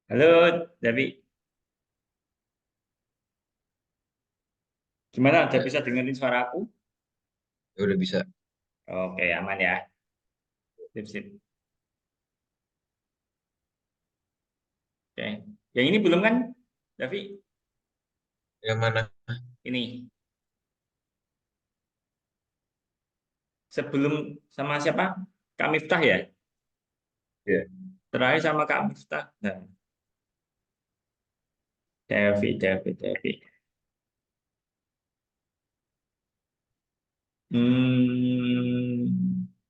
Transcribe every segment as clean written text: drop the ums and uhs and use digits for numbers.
Halo, Devi. Gimana? Udah Ya, bisa dengerin suara aku? ya udah bisa. Oke, aman ya. Sip, sip. Oke. Yang ini belum kan, Devi? Yang mana? Ini. Sebelum sama siapa? Kak Miftah ya? Ya. Terakhir sama Kak Miftah. Nah, Devi, Devi, Devi.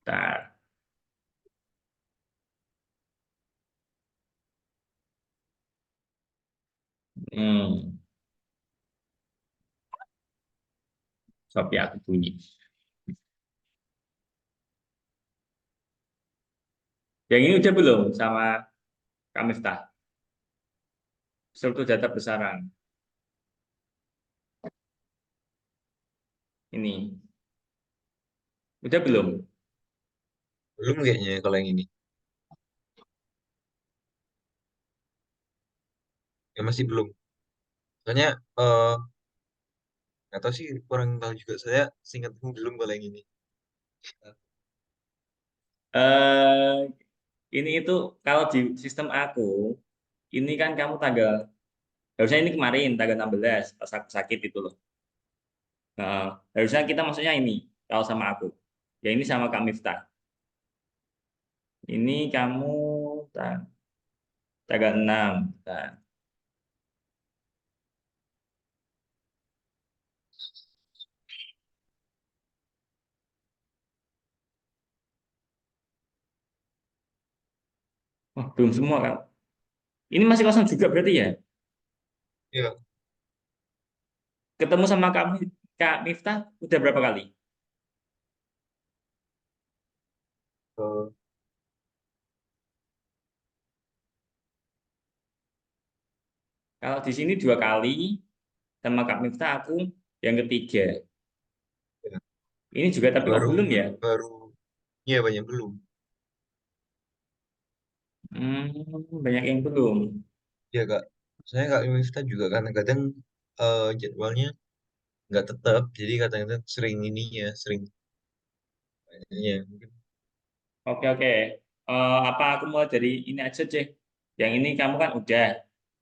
Bentar. Hmm, Shopee aku bunyi. Yang ini udah belum sama Kak Miftah? Struktur data besaran. Ini. Udah belum? Belum kayaknya kalau yang ini. Ya masih belum. Soalnya nggak tahu sih, kurang tahu juga. Saya singkat belum kalau yang ini. Eh, ini itu kalau di sistem aku, ini kan kamu tanggal. Harusnya ini kemarin tanggal 16 pas aku sakit itu loh. Nah, harusnya kita maksudnya ini kalau sama aku. Ya ini sama Kak Miftah. Ini kamu tanggal 6. Nah, wah, belum semua kan. Ini masih kosong juga berarti ya. Ya, Ketemu sama Kak Miftah udah berapa kali? eh, Kalau di sini 2 kali sama Kak Miftah aku yang ketiga. ya. Ini juga tapi kok Baru belum ya? baru ya banyak belum. Banyak yang belum. Ya kak. Saya kak Miftah juga kadang-kadang jadwalnya nggak tetap. Jadi kadang-kadang sering ininya, sering ya. Mungkin Oke, oke. Apa aku mulai dari ini aja, Cek? Yang ini kamu kan udah.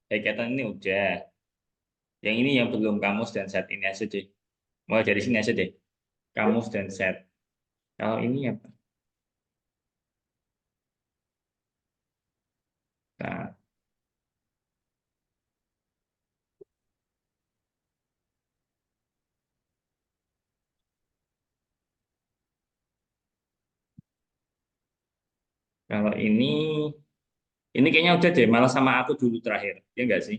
Kegiatan ini udah. Yang ini yang belum kamus dan set ini aja deh. Mulai dari sini aja deh. Kamus dan set. Kalau ini apa? Nah, kalau ini kayaknya udah deh. Malah sama aku dulu terakhir. Ya enggak sih?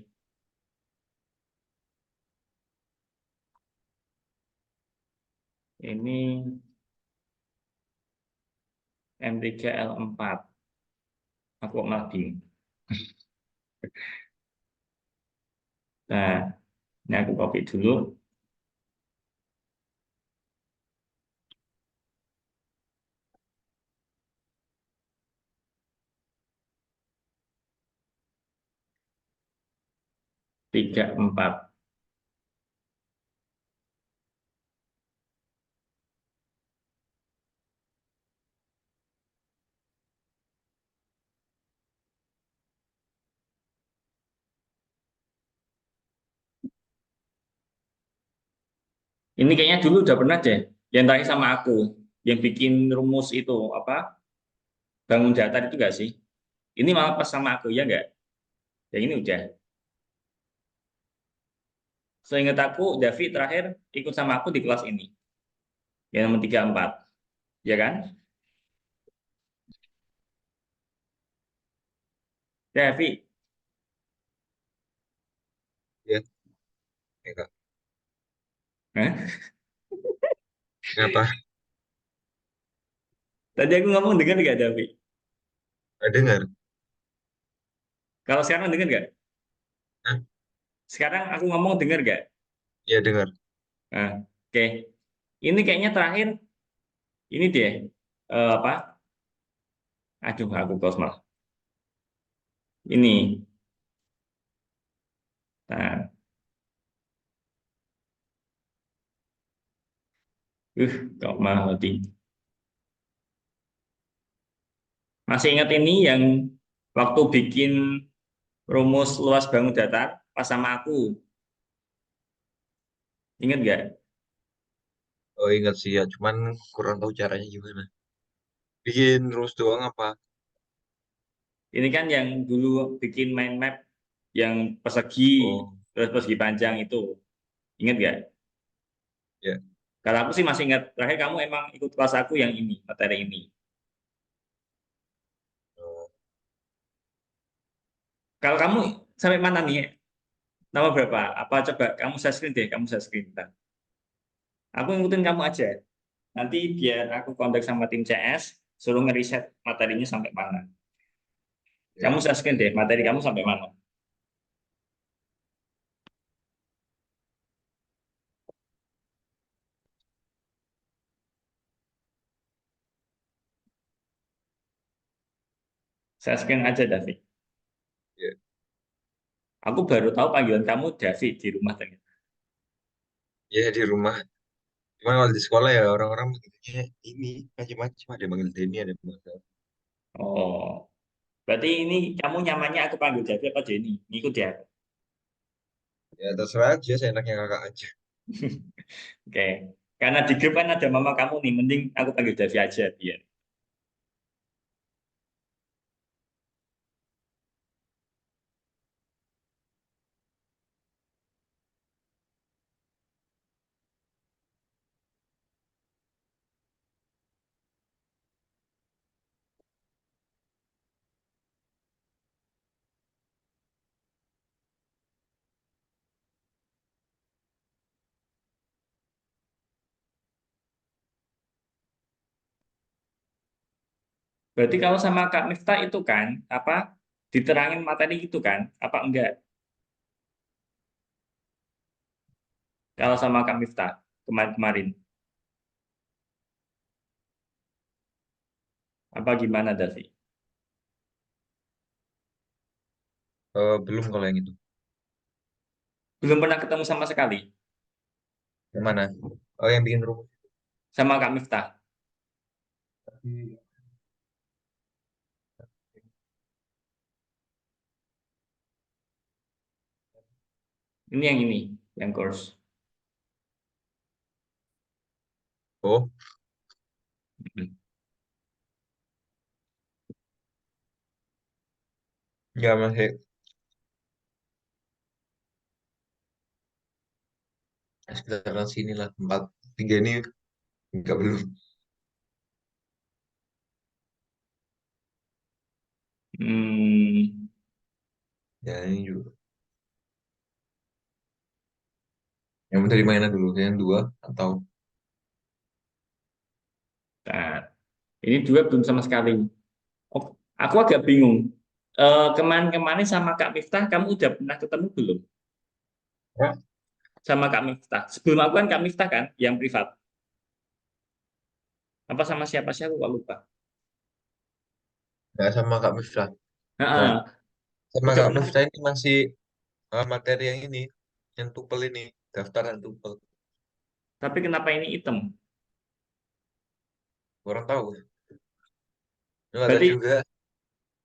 Ini M3L4. Aku kok malah bingung. Nah, ini aku copy dulu. 34. Ini kayaknya dulu udah pernah deh. Yang terakhir sama aku. Yang bikin rumus itu. Apa? Bangun data itu enggak sih? Ini malah pas sama aku, ya enggak? Yang ini udah. Seingat aku, Davi terakhir ikut sama aku di kelas ini. Yang nomor 34. Ya kan? Davi. ya, ya kak. Hah? Kenapa? Tadi aku ngomong dengar nggak, Davi? Nggak dengar? Kalau sekarang dengar nggak? Hah? Sekarang aku ngomong dengar nggak? Ya dengar. Nah, oke. Ini kayaknya terakhir, ini deh. Apa? Aduh, aku close malah. Ini. Nah, kok mahal tinggi. Masih ingat ini yang waktu bikin rumus luas bangun datar pas sama aku, ingat nggak? Oh ingat sih ya, cuman kurang tahu caranya gimana. Bikin rumus doang apa? Ini kan yang dulu bikin mind map yang persegi, Oh terus persegi panjang itu, ingat nggak? ya. Kalau aku sih masih ingat, terakhir kamu emang ikut kelas aku yang ini, materi ini. Oh, Kalau kamu sampai mana nih? Nama berapa? Apa coba kamu saya screen deh, kamu saya screen. Bentar. Aku ngikutin kamu aja. Nanti biar aku kontak sama tim CS, suruh ngeriset materinya sampai mana. Kamu ya. saya screen deh, materi kamu sampai mana. Saya screen aja, David. Ya, Aku baru tahu panggilan kamu David di rumah ternyata. ya di rumah. Cuman kalau di sekolah ya orang-orang manggilnya ini macam-macam. Ada yang manggil Denny, ada yang manggil. Oh, berarti ini kamu nyamannya aku panggil David apa Jenny? Ngikut ya. Ya terserah aja, saya enaknya kakak aja. Oke. Karena di grup kan ada mama kamu nih, mending aku panggil David aja biar. Berarti kalau sama Kak Miftah itu kan apa diterangin materi itu kan? Apa enggak? Kalau sama Kak Miftah kemarin-kemarin. Apa gimana, David? Belum kalau yang itu. Belum pernah ketemu sama sekali Yang mana? Oh yang bikin rumus. sama Kak Miftah. Tapi, Ini, yang course. oh ya masih sekitaran sini lah, empat tiga ini enggak belum. Hmm, Ya ini juga. Yang dari mana dulu? Yang dua atau nah, ini dua belum sama sekali. Oh, aku agak bingung. Kemarin-kemarin sama Kak Miftah, kamu udah pernah ketemu belum? ya? Sama Kak Miftah. Sebelum aku kan Kak Miftah kan, yang privat. Apa sama siapa sih aku kok lupa. Nggak sama Kak Miftah. Nah, Heeh. sama Udah Kak pernah. Miftah ini masih materi yang ini, yang tupel ini, daftaran tupel. Tapi kenapa ini hitam? Kurang tahu. Nggak tahu Berarti, juga.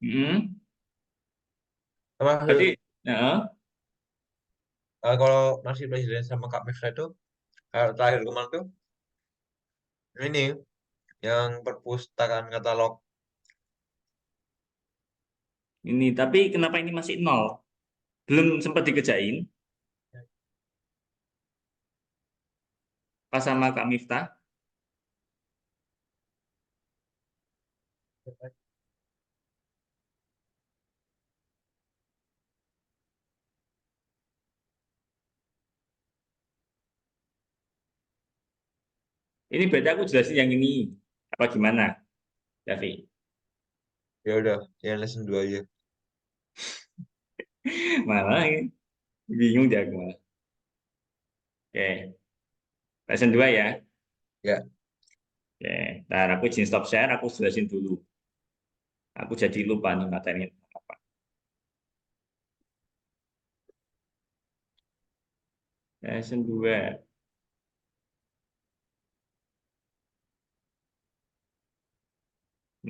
hmm, berarti, Sama heeh. kalau masih presiden sama Kak Miftah itu, terakhir kemarin tuh, ini yang perpustakaan katalog. Ini. Tapi kenapa ini masih nol? Belum sempat dikerjain pas sama Kak Miftah. Ini berarti aku jelasin yang ini. Apa gimana, Davi? Ya udah, yang lesson 2 aja. Malah bingung deh aku malah. Oke, lesson 2 ya. Ya, Oke, ntar aku izin stop share, aku jelasin dulu. Aku jadi lupa nih materinya apa. Lesson 2.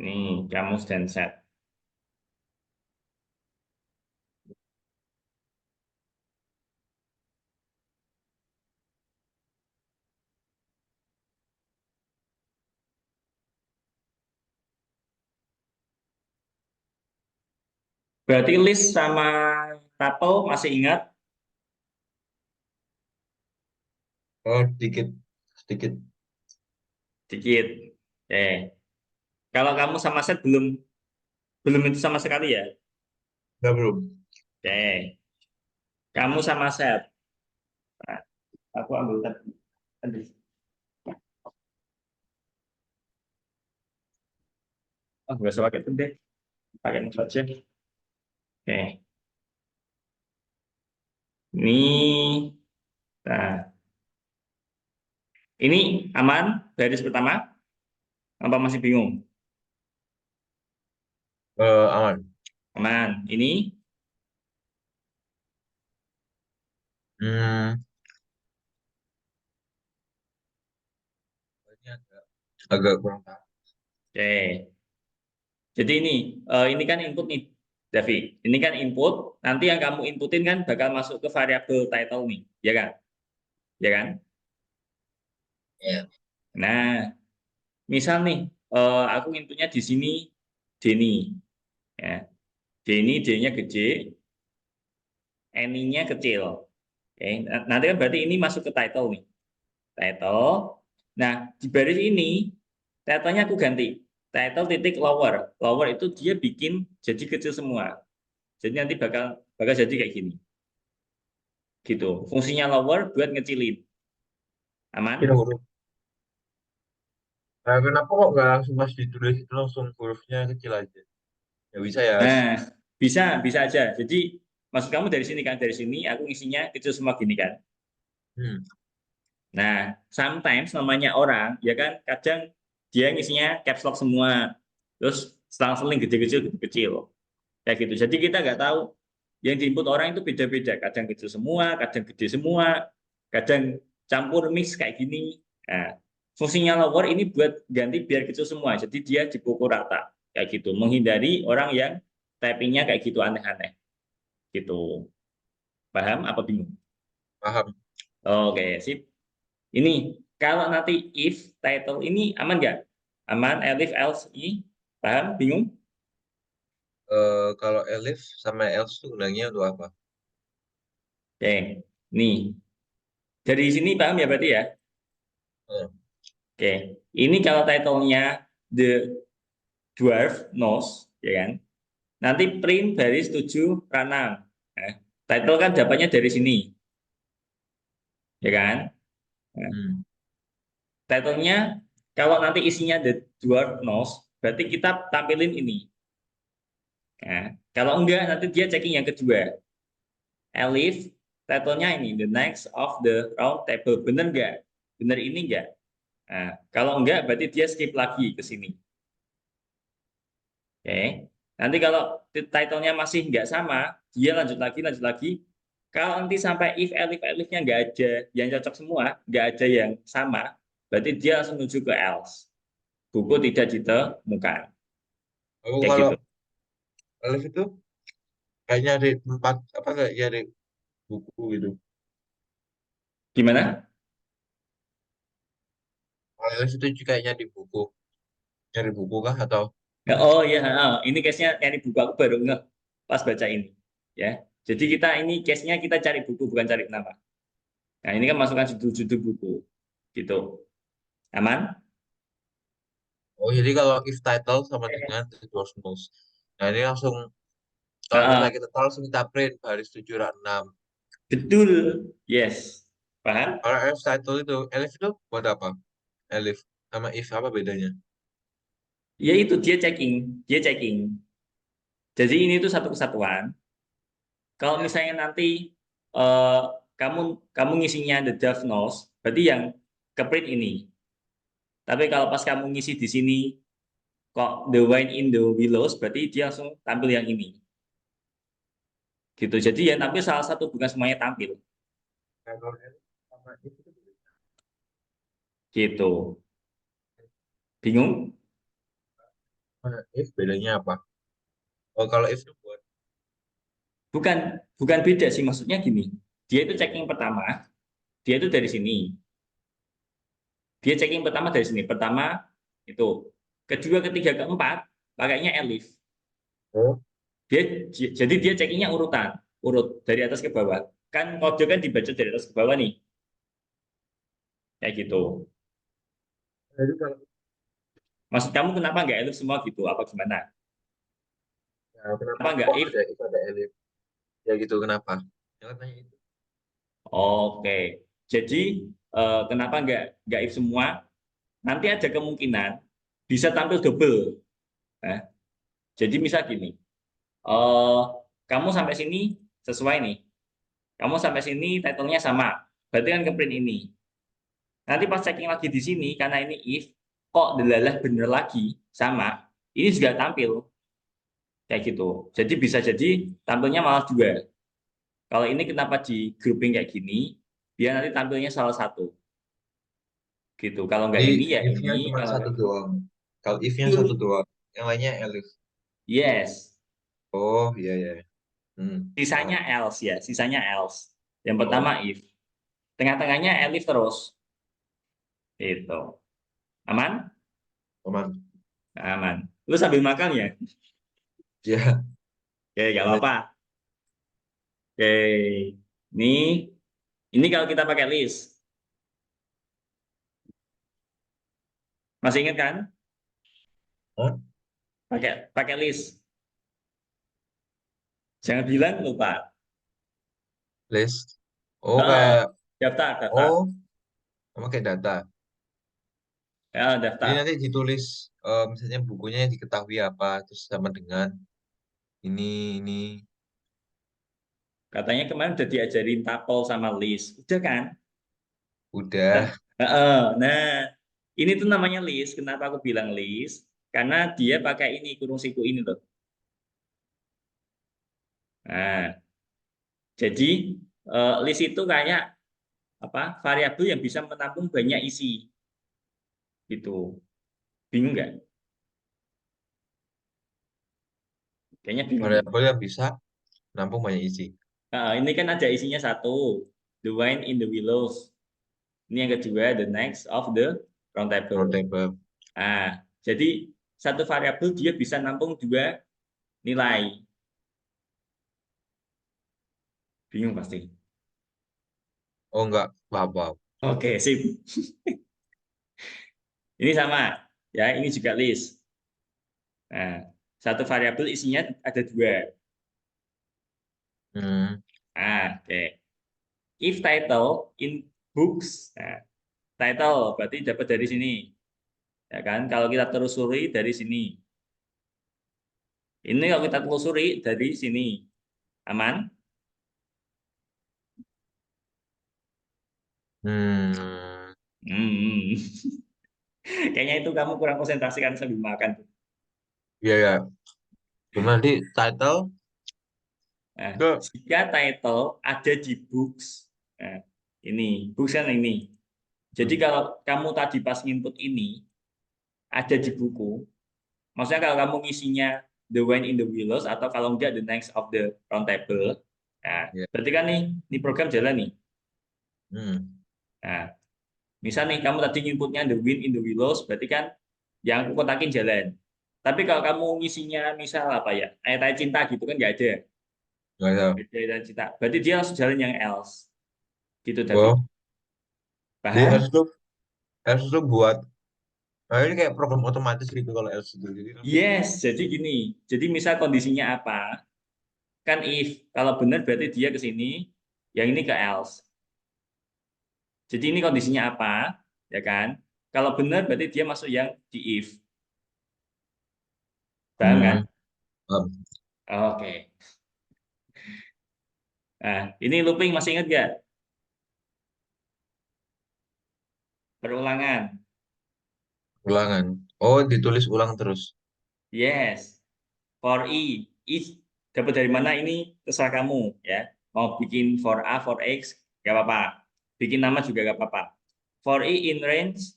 Nih, kamus dan set. Berarti list sama tuple masih ingat? Oh, sedikit, sedikit. Dikit. Kalau kamu sama set belum belum itu sama sekali ya? Enggak, belum. Oke. Kamu sama set. Nah, aku ambil tadi. Oh, nggak usah pakai itu deh. Pakai ini saja. Oke. Ini, nah, ini aman baris pertama? Apa masih bingung? Aman. Aman. Ini, Hmm, ini agak kurang tahu. oke. Jadi ini kan input nih, Davi. Ini kan input. Nanti yang kamu inputin kan bakal masuk ke variabel title nih, ya kan? Ya kan? Ya. Nah, misal nih, aku inputnya di sini Denny, ya. Denny, D-nya gede, N-nya kecil. Oke, nanti kan berarti ini masuk ke title nih. Title. Nah, di baris ini, title-nya aku ganti. Title titik lower. Lower itu dia bikin jadi kecil semua. Jadi nanti bakal bakal jadi kayak gini. Gitu. Fungsinya lower buat ngecilin. Kira Aman? huruf. Nah, kenapa kok nggak langsung pas ditulis itu langsung hurufnya kecil aja? Ya bisa ya. Nah, bisa bisa aja. Jadi maksud kamu dari sini kan, dari sini aku isinya kecil semua gini kan. Hmm. Nah, sometimes namanya orang, ya kan, kadang dia ngisinya caps lock semua, terus selang-seling gede-kecil, gede-kecil, kayak gitu. Jadi kita nggak tahu yang diinput orang itu beda-beda. Kadang kecil semua, kadang gede semua, kadang campur mix kayak gini. Nah, fungsinya lower ini buat ganti biar kecil semua. Jadi dia dipukul rata, kayak gitu. Menghindari orang yang typingnya kayak gitu aneh-aneh, gitu. Paham apa bingung? Paham. Oke, sip. Ini kalau nanti if title ini aman nggak? Aman, elif, else, i. Paham? Bingung? Kalau elif sama else tuh gunanya untuk apa? Oke, nih. Dari sini paham ya berarti ya? Hmm. Oke, ini kalau title-nya The Dwarf Knows, ya kan? Nanti print baris 7 ranang. Nah, title kan dapatnya dari sini, ya kan? Nah, Hmm. title-nya kalau nanti isinya The Dwarf Knows, berarti kita tampilin ini. Nah, kalau enggak, nanti dia checking yang kedua. Elif, title-nya ini, the next of the round table. Bener nggak? Bener ini nggak? Nah, kalau enggak, berarti dia skip lagi ke sini. Oke. Nanti kalau title-nya masih nggak sama, dia lanjut lagi, lanjut lagi. Kalau nanti sampai if, elif, elifnya nggak ada yang cocok semua, nggak ada yang sama, berarti dia langsung menuju ke else. Buku tidak ditemukan. Aku Kayak kalau gitu. elif itu kayak nyari tempat apa kayak nyari buku gitu. Gimana? Kalau elif itu kayaknya di buku, nyari buku kah atau Oh ya, ini case-nya yang buku aku baru ngeh pas baca ini. Ya, jadi kita ini case-nya kita cari buku bukan cari nama. Nah ini kan masukkan judul-judul buku, gitu. Aman? oh jadi kalau if title sama dengan the source knows. Nah ini langsung kalau Ah, misalnya kita tahu langsung kita print baris 7 dan 6. betul, yes. Paham? Kalau elif title itu elif itu buat apa? Elif sama if apa bedanya? Ya itu dia checking, dia checking. Jadi ini tuh satu kesatuan. Kalau Ya. misalnya nanti eh, kamu kamu ngisinya the Dev knows, berarti yang ke print ini. Tapi kalau pas kamu ngisi di sini kok the wine in the willows, berarti dia langsung tampil yang ini. Gitu. Jadi ya tampil salah satu bukan semuanya tampil. Nah, kalau elif Sama if itu Gitu. Bingung? if bedanya apa? Oh, kalau if itu buat Bukan, bukan beda sih, maksudnya gini. Dia itu checking pertama, dia itu dari sini. Dia checking pertama dari sini. Pertama itu. Kedua, ketiga, keempat pakainya elif. oh, Dia jadi dia checkingnya urutan, urut dari atas ke bawah. Kan kode kan dibaca dari atas ke bawah nih, kayak gitu. jadi kalau Maksud kamu kenapa nggak elif semua gitu? Apa gimana? ya, kenapa Kenapa nggak kok if? ada if ada elif? Ya gitu kenapa? Ya katanya itu. Oke. Jadi kenapa nggak if semua? Nanti ada kemungkinan bisa tampil double. Nah, jadi misal gini, eh kamu sampai sini sesuai nih. Kamu sampai sini title-nya sama. Berarti kan ke print ini. Nanti pas checking lagi di sini, karena ini if, kok delalah bener lagi, sama, ini juga tampil. Kayak gitu. Jadi bisa jadi tampilnya malah dua. Kalau ini kenapa di grouping kayak gini, biar nanti tampilnya salah satu. Gitu. Kalau nggak Jadi ini, ya ini. if-nya cuma Kalau satu nggak ini. doang. Kalau if-nya satu Betul. doang, yang lainnya elif. Yes. Oh iya iya. Sisanya Paham. else ya. Sisanya else. Yang Oh, pertama if. Tengah-tengahnya elif terus. Itu. Aman? aman. Aman. Lu sambil makan ya? Ya, Oke, nggak lanjut. apa-apa. Oke. Ini kalau kita pakai list. Masih ingat kan? Hah? Pakai pakai list. Jangan bilang lupa. List. Oh Oh, kayak daftar, daftar. oh sama kayak data. Ya, Jadi daftar. nanti ditulis misalnya bukunya yang diketahui apa terus sama dengan ini Katanya kemarin udah diajarin tapel sama list. Udah kan? Nah, udah. nah, ini tuh namanya list. Kenapa aku bilang list? Karena dia pakai ini kurung siku ini loh. Nah, jadi list itu kayak apa? Variabel yang bisa menampung banyak isi. Gitu. Bingung nggak? Kayaknya bingung deh. Variabel yang bisa nampung banyak isi. Nah, ini kan ada isinya satu. The wine in the willows. Ini yang kedua, the next of the round table. Roundtable. Nah, jadi satu variabel dia bisa nampung dua nilai. Bingung pasti. Oh enggak, paham paham. Oke, sip. Ini sama. Ya, ini juga list. Nah, satu variabel isinya ada dua. Hmm. Nah, oke. If title in books. Nah, title berarti dapat dari sini. Ya kan? Kalau kita telusuri dari sini. Ini kalau kita telusuri dari sini. Aman? Hmm. Hmm. Kayaknya itu kamu kurang konsentrasi kan sambil makan. Iya ya. Cuma nanti title Nah, ke jika title ada di books, nah, ini books kan ini. Jadi hmm. kalau kamu tadi pas input ini ada di buku, maksudnya kalau kamu ngisinya The Wine in the Willows atau kalau enggak The Next of the Round Table, nah, Ya. berarti kan nih program jalan nih. Hmm. Nah, misal nih kamu tadi inputnya The Wind in the Willows, berarti kan yang aku kotakin jalan. Tapi kalau kamu ngisinya misal apa ya, ayat-ayat cinta gitu kan nggak ada. Nggak tahu. Ayat cinta. Berarti dia langsung jalan yang else. Gitu tadi. Oh, jadi else Paham? itu else itu buat nah ini kayak program otomatis gitu kalau else itu. Jadi nanti Yes, jadi gini. Jadi misal kondisinya apa? Kan if. Kalau benar berarti dia ke sini, yang ini ke else. Jadi ini kondisinya apa? Ya kan? Kalau benar berarti dia masuk yang di if. Paham kan? hmm. Paham. Oke. Nah, ini looping masih ingat gak? Perulangan. Ulangan. Oh, ditulis ulang terus. Yes. For I. I dapat dari mana ini terserah kamu ya. Mau bikin for A, for X, gak apa-apa. Bikin nama juga gak apa-apa. For E in range,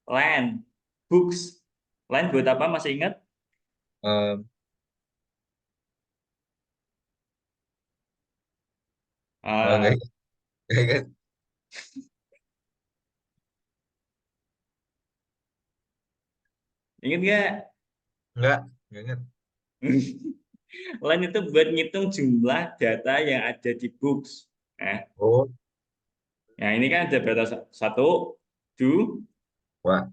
land, books. Land buat apa? Masih ingat? Eh, enggak, Ah, enggak ingat. ingat gak? Enggak ingat. Line itu buat ngitung jumlah data yang ada di books. Nah, Oh, nah ini kan ada berapa? Satu, dua, wah,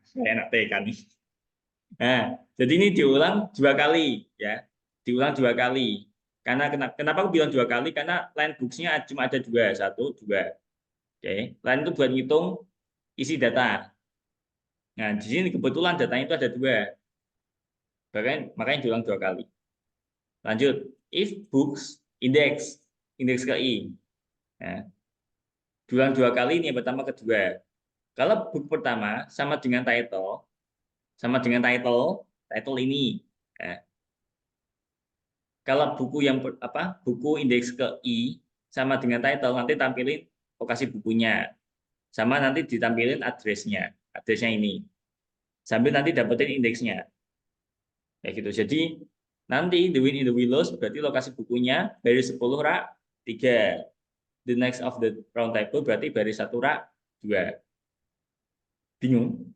saya enak TK nih. Nah, jadi ini diulang 2 kali, ya. Diulang 2 kali. Karena kenapa aku bilang 2 kali? Karena line books-nya cuma ada dua, satu, dua. Oke, line itu buat ngitung isi data. Nah, di sini kebetulan datanya itu ada dua, makanya diulang 2 kali. Lanjut, if books index, indeks ke i. Nah, diulang 2 kali ini yang pertama kedua. Kalau book pertama sama dengan title ini. Nah, kalau buku yang apa? Buku indeks ke i sama dengan title nanti tampilin lokasi bukunya. Sama nanti ditampilin addressnya. Addressnya ini. Sambil nanti dapetin indeksnya. Kayak gitu. Jadi nanti The Wind in the Willows berarti lokasi bukunya dari 10 rak 3. The next of the round table berarti dari 1 rak 2. Bingung?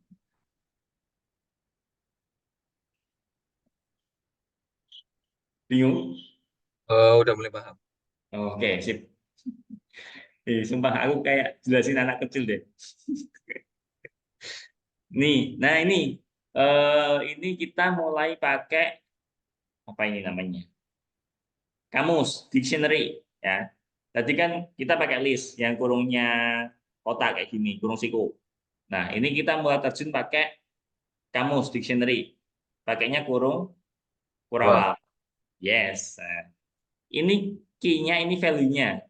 Bingung? udah mulai paham. Oke, sip. Sumpah aku kayak jelasin anak kecil deh. Nah ini kita mulai pakai apa ini namanya? Kamus, dictionary, ya. Tadi kan kita pakai list yang kurungnya kotak kayak gini, kurung siku. Nah, ini kita mulai terjun pakai kamus, dictionary. Pakainya kurung Wah, kurawal. Yes. Nah, ini key-nya, ini value-nya.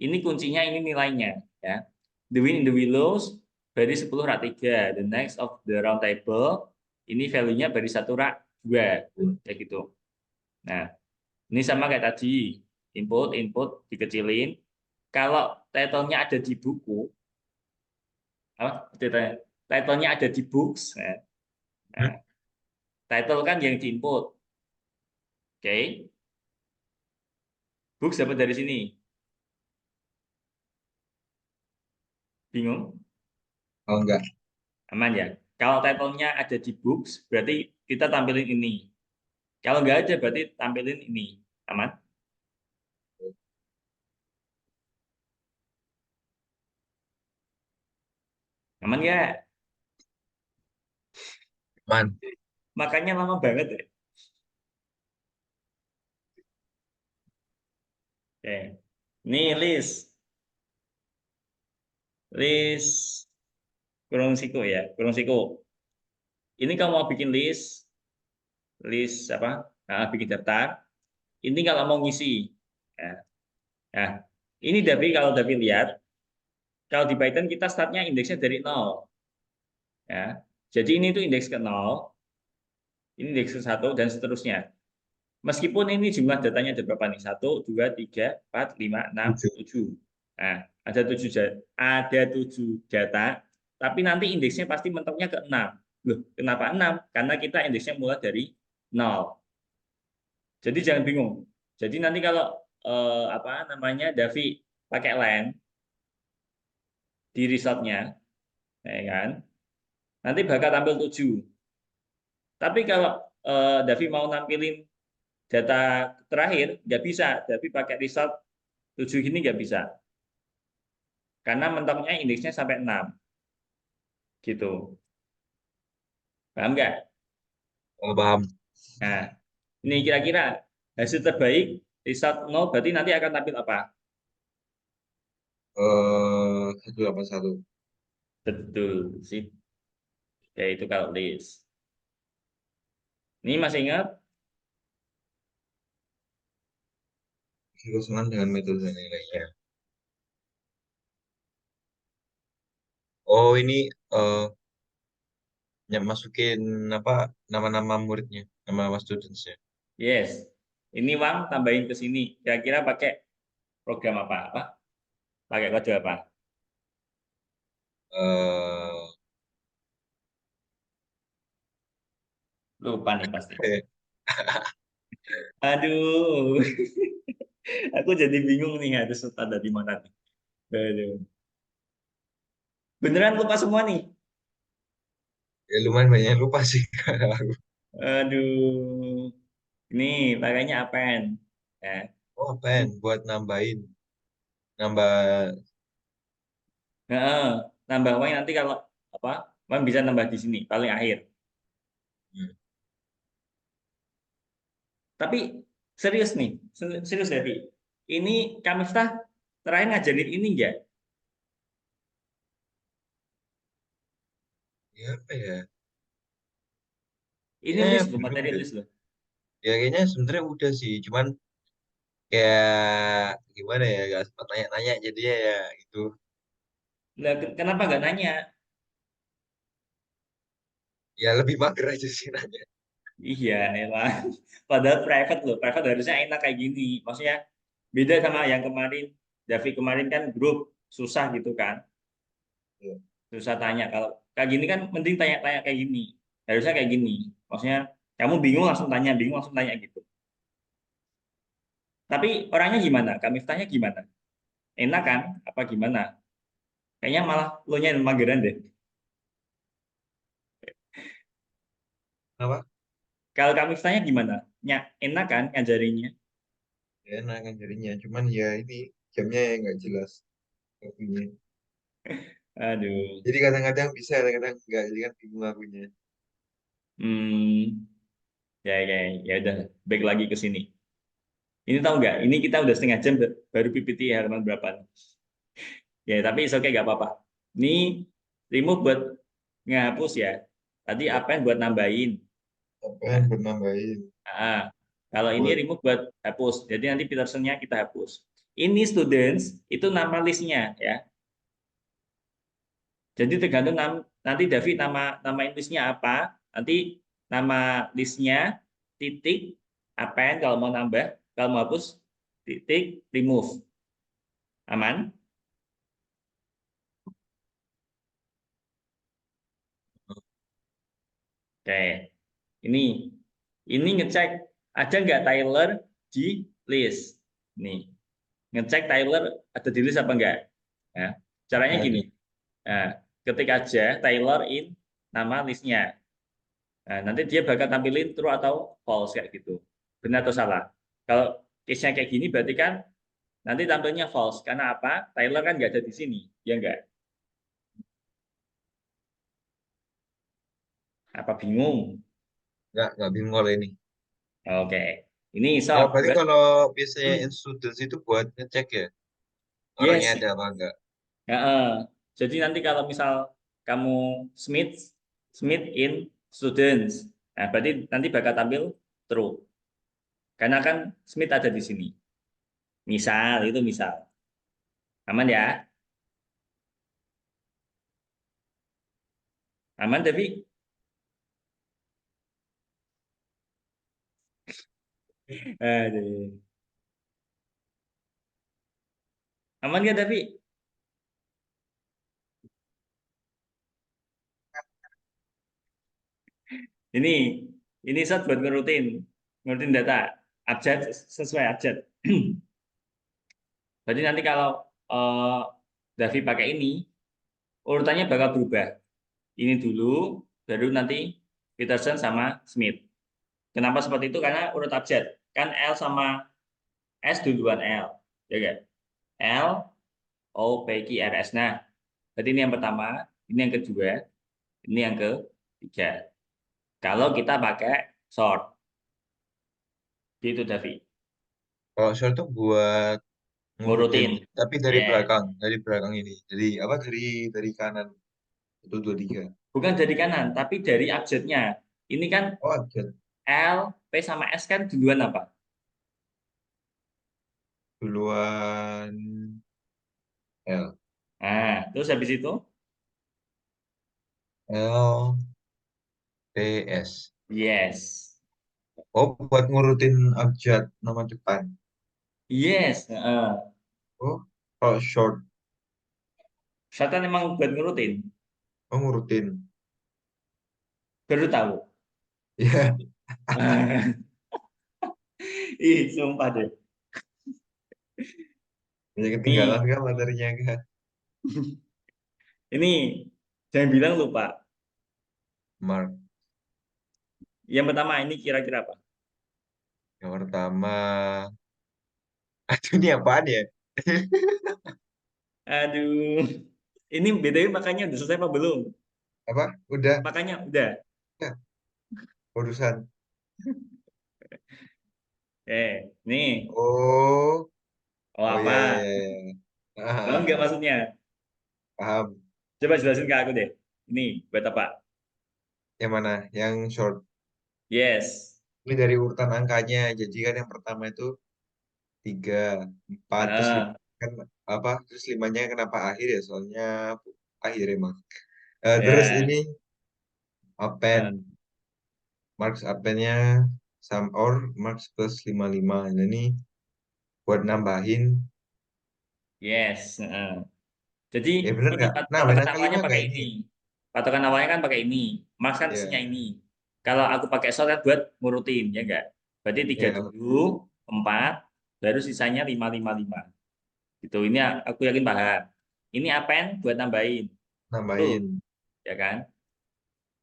Ini kuncinya, ini nilainya, ya. The Wind in the Willows dari 10 rak 3. The next of the round table ini value-nya dari 1 rak 2. Kayak gitu. Nah, ini sama kayak tadi. Input, input dikecilin. Kalau title-nya ada di buku, apa? Title-nya ada di books, ya. Nah, hmm? title kan yang diinput. Oke. Books dapat dari sini. Bingung? Oh enggak. Aman ya? Kalau title-nya ada di books, berarti kita tampilin ini. Kalau nggak ada, berarti tampilin ini. Aman? Aman nggak? Man. Makanya lama banget ya. Oke. Ini list. List kurung siku ya. Kurung siku. Ini kalau mau bikin list, list apa? Nah, bikin daftar. Ini kalau mau ngisi. Ya. Nah, ini Davi kalau Davi lihat, kalau di Python kita startnya indeksnya dari 0. Ya. Jadi ini tuh indeks ke 0, ini indeks ke 1, dan seterusnya. Meskipun ini jumlah datanya ada berapa nih? 1, 2, 3, 4, 5, 6, 7. Nah, ada tujuh data, tapi nanti indeksnya pasti mentoknya ke 6. Loh, kenapa 6? Karena kita indeksnya mulai dari 0. Jadi jangan bingung. Jadi nanti kalau apa namanya Davi pakai len di resultnya, ya kan? Nanti bakal tampil 7. Tapi kalau Davi mau nampilin data terakhir, nggak bisa. Davi pakai result 7 gini nggak bisa. Karena mentoknya indeksnya sampai 6. Gitu. Paham nggak? Oh, paham. Nah, ini kira-kira hasil terbaik result 0 berarti nanti akan tampil apa? 181. Betul. Sip. Yaitu kalau list. Ini masih ingat? Kekosongan dengan metode nilainya. Oh, ini eh masukin apa nama-nama muridnya, nama-nama studentsnya. Yes. Ini uang tambahin ke sini. Kira-kira pakai program apa? Apa? Pakai kode apa? Eh, Lupa nih pasti. eh, Aduh, aku jadi bingung nih harus start dari mana nih. Aduh. Beneran lupa semua nih. ya lumayan banyak lupa sih. Aduh, ini pakainya apaan? Ya. Oh, pen buat nambahin, nambah. Heeh, nambah uang nanti kalau apa? Uang bisa nambah di sini paling akhir. Hmm. Tapi serius nih, serius Devi. Ini Kamiftah terakhir ngajarin ini enggak? Ya apa ya? Ini Kayaknya list loh, belum materi deh. list loh. Ya kayaknya sebenarnya udah sih, cuman kayak gimana ya, gak sempat nanya-nanya jadinya ya itu. Lah, kenapa nggak nanya? Ya lebih mager aja sih nanya. Iya, Nela. Padahal private loh. Private harusnya enak kayak gini. Maksudnya beda sama yang kemarin. Davi kemarin kan grup susah gitu kan. Ya. Susah tanya. Kalau kayak gini kan mending tanya-tanya kayak gini. Harusnya kayak gini. Maksudnya kamu bingung langsung tanya, bingung langsung tanya gitu. Tapi orangnya gimana? Kamiftahnya gimana? Enak kan? Apa gimana? Kayaknya malah lo nya yang mageran deh. Apa? Kalau Kamiftahnya gimana? Enak kan ngajarinnya? Ya enak kan jadinya, cuman ya ini jamnya yang nggak jelas waktunya. Aduh. Jadi kadang-kadang bisa, kadang-kadang enggak, jadi kan bingung akunya. Hmm, ya, ya udah. Baik lagi ke sini. Ini tahu nggak? Ini kita udah setengah jam baru PPT halaman berapa? Ya, tapi oke okay, nggak apa-apa. Ini remove buat ngapus ya. Tadi Ya, apa yang buat nambahin? apa Nah, yang buat nambahin kalau ini buat remove buat hapus. Jadi nanti Peterson-nya kita hapus. Ini students itu nama listnya ya. Jadi tergantung nanti David nama listnya apa. Nanti nama listnya titik append kalau mau nambah, kalau mau hapus titik remove. Aman? Oke. Ini ngecek ada nggak Tyler di list. Nih, ngecek Tyler ada di list apa enggak. Nah, caranya nggak gini. ada. Nah, ketik aja Tyler in nama listnya. Nah, nanti dia bakal tampilin true atau false kayak gitu. Benar atau salah? Kalau case-nya kayak gini berarti kan nanti tampilnya false. Karena apa? Tyler kan nggak ada di sini. Ya enggak? Apa bingung? Nggak bingung kalau ini. Oke. Ini Ya, sob. berarti kalau biasanya in students itu buat ngecek ya, orangnya Yes. ada apa enggak. Ya, jadi nanti kalau misal kamu Smith, Smith in students, nah berarti nanti bakal tampil true. Karena kan Smith ada di sini. Misal, itu misal. Aman ya? Aman, tapi aduh. Aman ya, tapi ini set buat ngerutin data. Abjad sesuai abjad. Berarti nanti kalau eh, Davi pakai ini, urutannya bakal berubah. Ini dulu, baru nanti Peterson sama Smith. Kenapa seperti itu? Karena urut abjad. Kan L sama S duluan L. Ya kan? L, O, P, Q, R, S. Nah, berarti ini yang pertama, ini yang kedua, ini yang ketiga. Kalau kita pakai sort, gitu Davi. Kalau short tuh buat ngurutin, Ngurutin. tapi Yes. dari belakang ini, dari apa, dari kanan itu dua tiga. Bukan dari kanan, tapi dari abjadnya. Ini kan Oh, ada L, P sama S kan duluan apa? duluan L, Nah, terus habis itu, L, P, S. yes. Oh, buat ngurutin abjad nama depan. Yes. Oh, kalau short. Shorthand emang buat ngurutin. Oh, ngurutin. Baru tahu. Iya, Ih, sumpah deh. banyak ketinggalan Nih, kan materinya kan. ini jangan bilang lupa. Mark. Yang pertama ini kira-kira apa? Yang pertama, aduh ini apaan ya? Aduh. Ini BTW makanya udah selesai apa belum? Apa? Udah? Makanya udah. Ya, urusan. Nih. Oh, Oh oh ya ya apa? ya. Ya. Paham nggak Ah, maksudnya? paham. Coba jelasin ke aku deh. Ini buat apa? Yang mana? Yang short. Yes. Ini dari urutan angkanya. Jadi kan yang pertama itu 3, 4, terus lima Heeh. kan apa? Terus limanya kenapa akhir ya? Soalnya akhir emang. Terus Ya. ini Heeh. append. Marks appendnya some or marks plus 55. Nah, ini buat nambahin. Yes. Heeh. Jadi Ya bener ini nggak? Nambahin patokan angka 5 awalnya nggak pakai ini? ini. Patokan awalnya kan pakai ini. Max kan isinya Ya, ini. Kalau aku pakai shortcut buat ngurutin, ya enggak? Berarti tiga ya dulu, 4, baru sisanya 5, 5, 5. Gitu. Ini aku yakin paham. Ini append buat nambahin. Betul, nambahin. ya kan?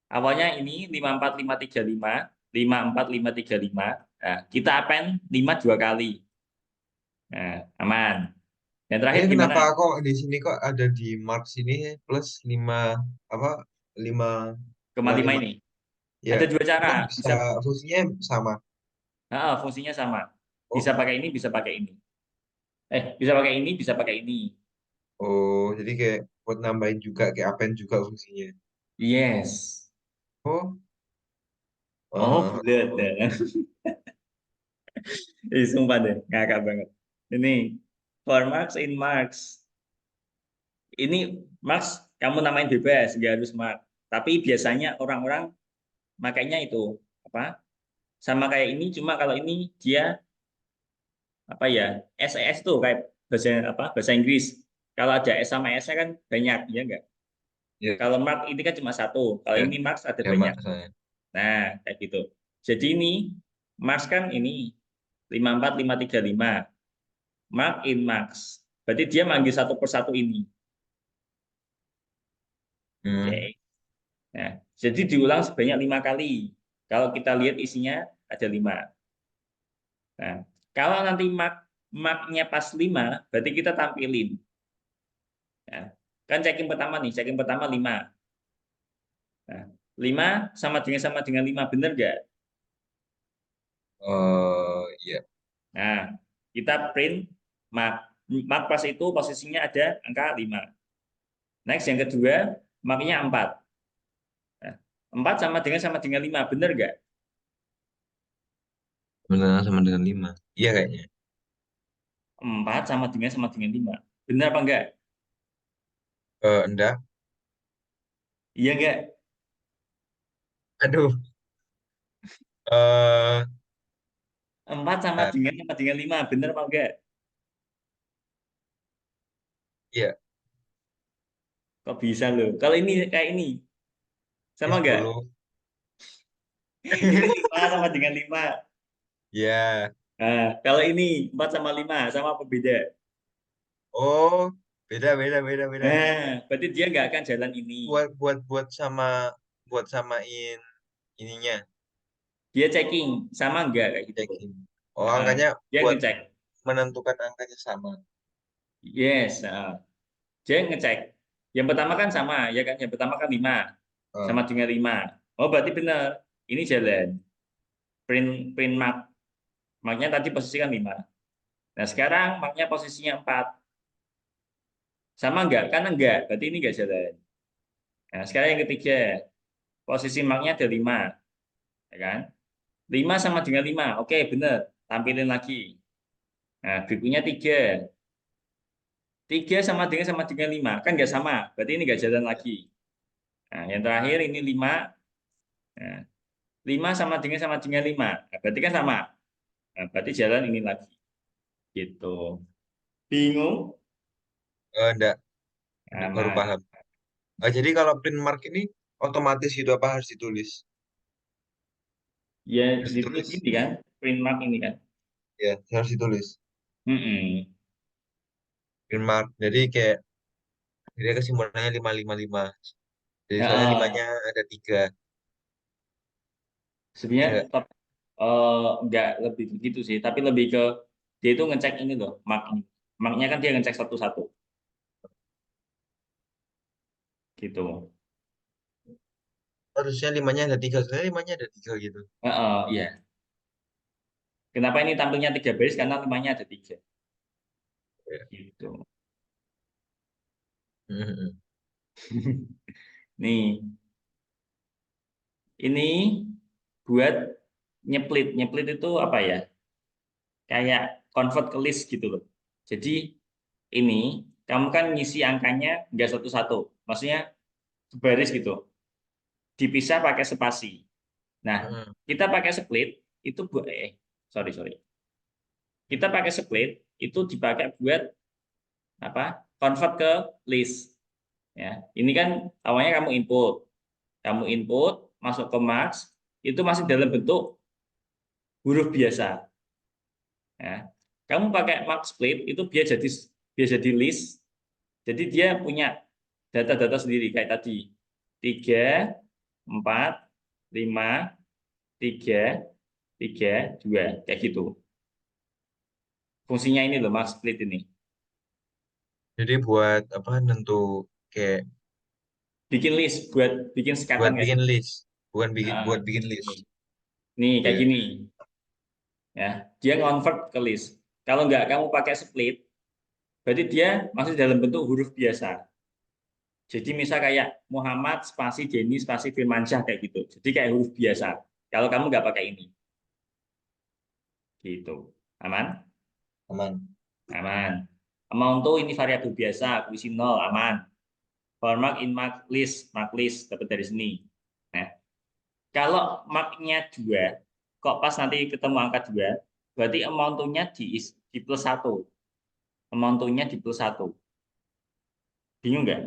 Awalnya ini 5, 4, 5, 3, 5, 5, 4, 5, 3, 5. Nah, kita append 5 dua kali. Nah, aman. Yang Ini terakhir gimana? kenapa kok di sini kok ada di marks ini plus 5 apa 5 Koma koma 5 lima ini. ya Ada dua cara. kok bisa Bisa, fungsinya sama. fungsinya sama. Bisa Oh, pakai ini, bisa pakai ini. Bisa pakai ini, bisa pakai ini. oh jadi kayak buat nambahin juga kayak append juga fungsinya. Yes. Oh, Oh, eh, bulat ya. Sumpah deh, ngakak banget. Ini, for marks in marks. Ini marks kamu namain bebas, nggak harus mark. Tapi biasanya orang-orang makanya itu apa? Sama kayak ini, cuma kalau ini dia apa ya? SAS tuh kayak bahasa apa? Bahasa Inggris. Kalau ada S sama S kan banyak, ya enggak? ya Kalau mark ini kan cuma satu. Kalau ya ini marks ada ya banyak. maksudnya. Nah, kayak gitu. Jadi ini marks kan ini 5, 4, 5, 3, 5. Mark in marks. Berarti dia manggil satu persatu ini. Hmm. Oke. Nah, jadi diulang sebanyak 5 kali. Kalau kita lihat isinya ada 5. Nah, kalau nanti marknya pas 5, berarti kita tampilin. Nah, kan checking pertama nih, checking pertama 5. Nah, 5 sama dengan 5, benar nggak? Ya Nah, kita print mark. Mark pas itu posisinya ada angka 5. Next, yang kedua, marknya 4. Nah, 4 sama dengan 5, benar nggak? benar sama dengan 5. Iya kayaknya. 4 sama dengan 5. Benar apa enggak? Enggak. Iya enggak? Aduh. Eh 4 sama dengan 5, benar apa enggak? iya, Kok bisa loh? Kalau ini kayak ini, ini sama enggak? 10. Ini 5 sama dengan 5. Ya. Nah, kalau ini 4 sama 5, sama apa beda? Oh, beda beda beda beda. Nah, berarti dia nggak akan jalan ini. Buat buat samain ininya Dia checking, sama enggak kayak gitu. checking. Oh, Nah, angkanya dia buat ngecek. menentukan angkanya sama. Yes, dia ngecek. Yang pertama kan sama, ya kan? Yang pertama kan 5, Ah, sama dengan 5. Oh, berarti benar. Ini jalan. Print print mark. Marknya tadi posisi kan 5. Nah, sekarang marknya posisinya 4. Sama enggak? Kan enggak. Berarti ini enggak jalan. Nah, sekarang yang ketiga. Posisi marknya ada 5. Ya kan? 5 sama dengan 5. Oke, benar. Tampilin lagi. Nah, berikutnya 3. 3 sama dengan 5. Kan enggak sama. Berarti ini enggak jalan lagi. Nah, yang terakhir ini 5. Nah, 5 sama dengan 5. Nah, berarti kan sama. Nah, berarti jalan ini lagi. Gitu. Bingung? enggak. baru Aman. paham. Jadi kalau print mark ini otomatis itu apa harus ditulis? Ya Harus ditulis ditulis. ini kan, print mark ini kan. Ya, harus ditulis. Mm-mm. Print mark. Jadi kayak dia kesimpulannya 555. Jadi soalnya Heeh. limanya ada tiga. Ya Sebenarnya enggak? nggak lebih begitu sih, tapi lebih ke dia itu ngecek ini loh, mark ini. Marknya kan dia ngecek satu-satu gitu. Harusnya limanya ada tiga. Soalnya limanya ada tiga gitu. Iya. Kenapa ini tampilnya 3 baris? Karena limanya ada 3. Ya. Gitu. Mhm. Nih, ini buat nyeplit. Nyeplit itu apa ya? Kayak convert ke list gitu loh. Jadi ini kamu kan ngisi angkanya nggak satu-satu. Maksudnya baris gitu. Dipisah pakai spasi. Nah, Mhm. kita pakai split itu buat sorry sorry. Kita pakai split itu dipakai buat apa? Convert ke list. Ya, ini kan awalnya kamu input masuk ke marks itu masih dalam bentuk huruf biasa. Ya. Kamu pakai mark split itu biar jadi list. Jadi dia punya data-data sendiri kayak tadi 3, 4, 5, 3, 3, 2 kayak gitu. Fungsinya ini loh mark split ini. Jadi buat apa nentu kayak Bikin list buat bikin buat sekatan kayak bikin gitu. list, bukan bikin Nah, buat bikin list. nih kayak Ya. gini ya. Dia convert ke list. Kalau nggak kamu pakai split, berarti dia masih dalam bentuk huruf biasa. Jadi misal kayak Muhammad spasi Denny spasi Firmansyah kayak gitu. Jadi kayak huruf biasa. Kalau kamu nggak pakai ini, gitu. Aman? Aman. Aman. Amount to ini variabel biasa, kuisi 0, aman. Format in mark list dapat dari sini. Nah, kalau marknya 2, kok pas nanti ketemu angka 2, berarti amount to-nya di plus 1. Amount to-nya di plus 1. Bingung nggak?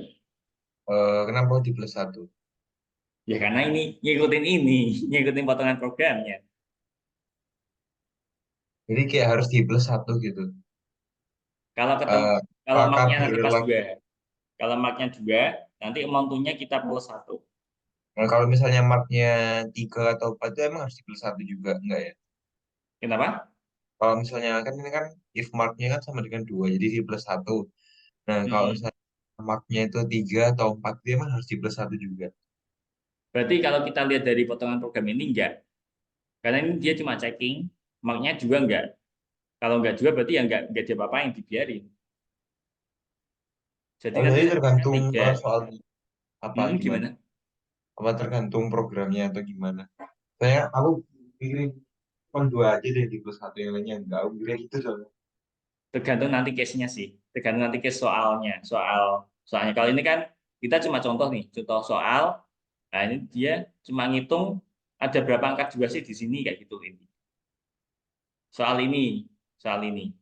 Kenapa di plus satu? Ya karena ini, ngikutin potongan programnya. Jadi kayak harus di plus satu gitu. Kalau ketemu Eh, kalau marknya KB nanti pas ulang. 2. Kalau marknya 2, nanti amount to-nya kita plus 1. Nah, kalau misalnya marknya tiga atau empat itu emang harus di plus satu juga, enggak ya? Kenapa? Kalau misalnya kan ini kan if marknya kan sama dengan dua, jadi di plus satu. Nah, kalau Mm-mm. misalnya marknya itu tiga atau empat, dia emang harus di plus satu juga. Berarti kalau kita lihat dari potongan program ini enggak. Karena ini dia cuma checking, marknya juga enggak. Kalau enggak juga berarti ya enggak dia apa-apain, dibiarin. Jadi Oh, nanti jadi ada tergantung 3. soal apa gimana? Gimana? Apa tergantung programnya atau gimana? Saya aku pikirin cuma dua aja deh di plus satu yang lainnya enggak. Aku kira gitu soalnya. Tergantung nanti case-nya sih. Tergantung nanti case soalnya. Soalnya kalau ini kan kita cuma contoh nih, contoh soal. Nah, ini dia cuma ngitung ada berapa angka juga sih di sini kayak gitu ini. Soal ini, soal ini.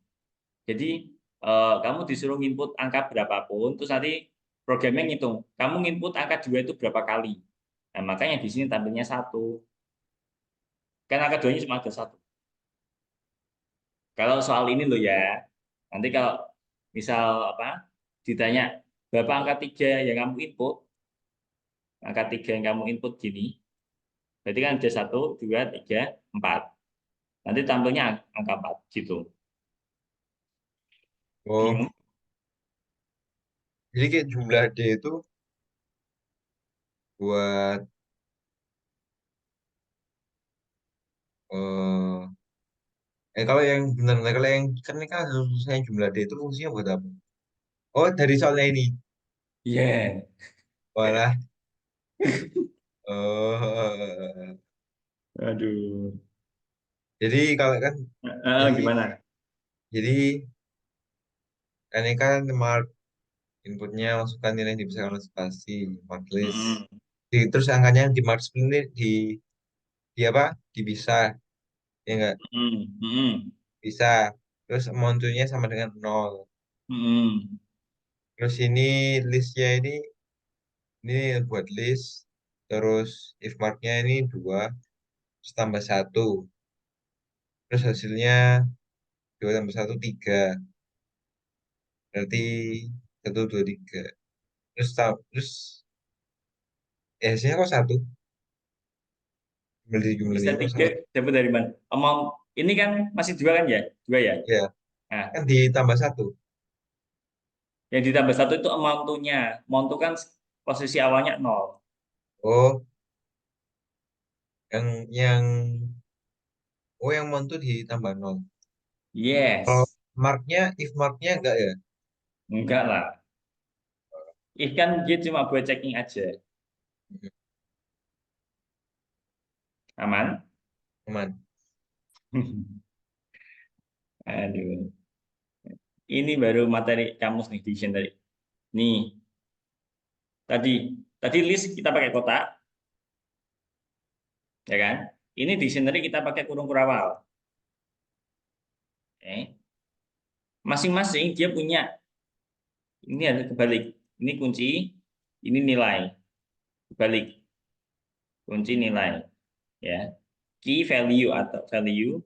Jadi kamu disuruh input angka berapapun, terus nanti programnya ngitung. Kamu input angka 2 itu berapa kali. Nah, makanya di sini tampilnya 1. Kan angka 2-nya cuma ada 1. Kalau soal ini loh ya, nanti kalau misal apa ditanya berapa angka 3 yang kamu input, angka 3 yang kamu input gini, berarti kan ada 1, 2, 3, 4. Nanti tampilnya angka 4 gitu. Oh, Bingung? jadi kayak jumlah D itu buat eh kalau yang benar kalau yang kan ini kan susahnya jumlah D itu fungsinya buat apa? Oh, dari soalnya ini. Iya. Walah. Oh, Aduh. jadi kalau kan jadi Gimana? jadi ini kan mark inputnya masukkan nilai yang dibesarkan oleh spasi mark list. Mm-mm. Terus angkanya di mark split ini di apa? Dipisah ya enggak? Mm-mm. Mm-mm. Bisa. Terus amount-nya sama dengan nol. Mm-mm. Terus ini listnya ini buat list. Terus if marknya ini dua, terus tambah satu. Terus hasilnya dua tambah satu tiga. Berarti satu dua tiga. Terus hasilnya kok satu? Jumlah Bisa ini kok tiga, satu? dapat dari mana? Amount ini kan masih dua kan ya? Dua ya? Ya, Nah, kan ditambah satu. yang ditambah satu itu amount-nya. Amount kan posisi awalnya nol. Oh, yang yang mon tuh ditambah nol. Kalau Yes. if marknya enggak ya? Enggak lah. Ikan dia cuma buat checking aja. Aman? Aman. Aduh. Ini baru materi kamus nih, dictionary. Nih, tadi tadi list kita pakai kotak, ya kan? Ini dictionary kita pakai kurung kurawal. Oke. Masing-masing dia punya, ini ada kebalik. Ini kunci, ini nilai. Kebalik. Kunci nilai. Ya. Key value atau value.